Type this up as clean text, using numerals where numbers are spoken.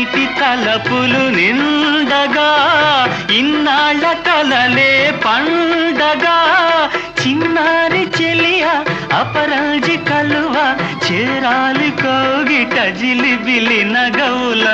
తీపి తలపులు నిండగా ఇన్నాళ్ళ కలలే పండగా చిన్నారి చెలియ అపరాజి కలువ చేరాలి కోగిట జిలిబిలి నగవుల